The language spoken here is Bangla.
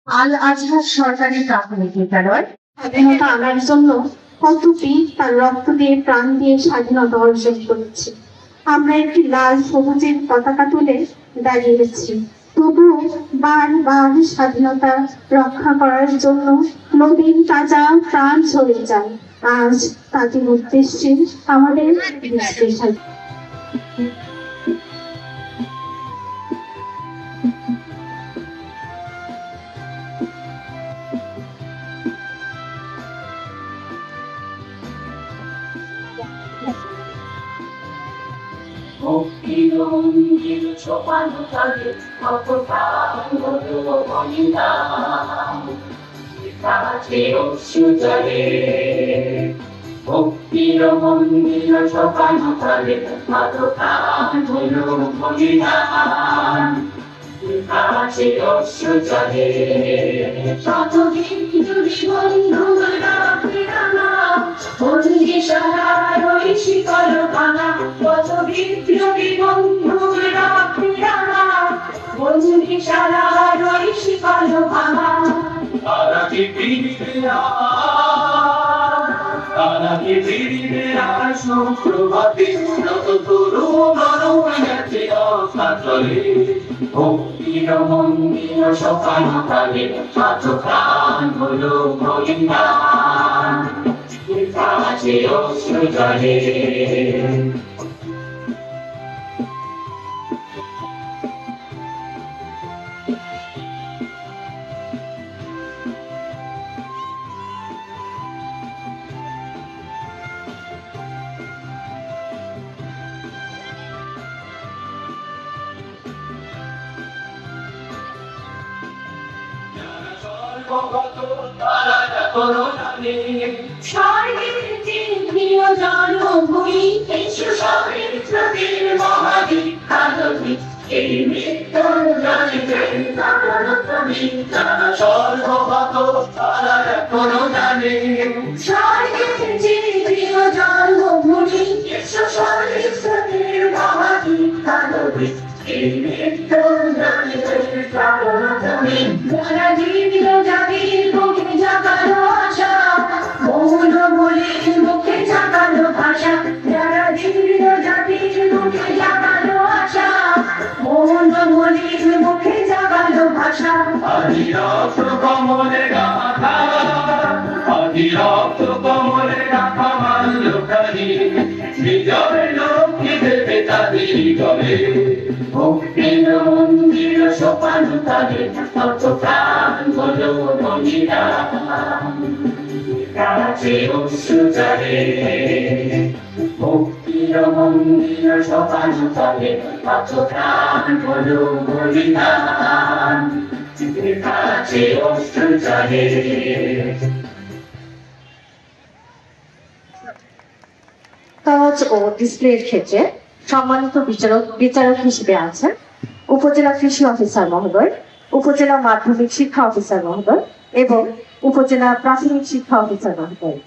আল আজহার সরকারি প্রাথমিক বিদ্যালয় স্বাধীনতা আনার জন্য কত বীর তার রক্ত দিয়ে প্রাণ দিয়ে স্বাধীনতা অর্জন করেছে। আমরা একটি লাল সবুজের পতাকা তুলে দাঁড়িয়েছি, তবুও বারবার স্বাধীনতা রক্ষা করার জন্য নদীর তাজা প্রাণ ঝরে যায়। আজ তাদের উদ্দেশ্যে আমাদের বিশ্লেষণ। ভক্তিরঙ্গিল সোপানো তলে কত প্রাণ হলো বলিদান, কাছে অশ্রু জলে। ভক্তির মন্দির সোপানো তলে কত প্রাণ হলো বলিদান, কাছে অশ্রু জলে। শতদিন জুড়ে বন্ধুরা ফিরানা, বন্দি সাহার ওই শিকল ভাঙা। কত বিপ্লবী বন্ধুরা ফিরানা, বন্দি সাহার ওই শিকল ভাঙা। তারা কি ফিরবে আর, তারা কি ফিরবে আর সুপ্রভাতে, যত তরুণ গেছে অকাতরে। ভক্তির মন্দির সোপানো তলে কত প্রাণ হলো বলিদান, কাছে অশ্রু জলে। স্বর্গের চিহ্নিয় জন্মভূমি, এসো সহস্রদের মহাবিখ্যাত বীর। এই মৃত্যুর জলে তুমি যারা স্বর্গগত তারা এখনো জানে। স্বর্গের চিহ্নিয় জন্মভূমি, এসো সহস্রদের মহাবিখ্যাত বীর। এই মৃত্যুর জলে তুমি যারা জীবিত জাতির বুকে জাগালো আশা, মৌন বলে মুখে জাগালো ভাষা। যারা জীবিত জাতির বুকে জাগালো আশা, মৌন বলে মুখে জাগালো ভাষা। আদি রক্ত কমলে গাথা, আদি রক্ত কমলে গাথা মাল্য খানি, বিজয় লক্ষ্মী দেবে তাদের গলে। ভক্তির মন্দির সোপানো তলে কত প্রাণ হলো বলিদান, কাছে অশ্রু জলে। ভক্তির মন্দির সোপানো তলে কত প্রাণ হলো বলিদান, কাছে অশ্রু জলে। কাজ ও ডিসপ্লের ক্ষেত্রে সম্মানিত বিচারক হিসেবে আছেন উপজেলা কৃষি অফিসার মহোদয়, উপজেলা মাধ্যমিক শিক্ষা অফিসার মহোদয় এবং উপজেলা প্রাথমিক শিক্ষা অফিসার মহোদয়।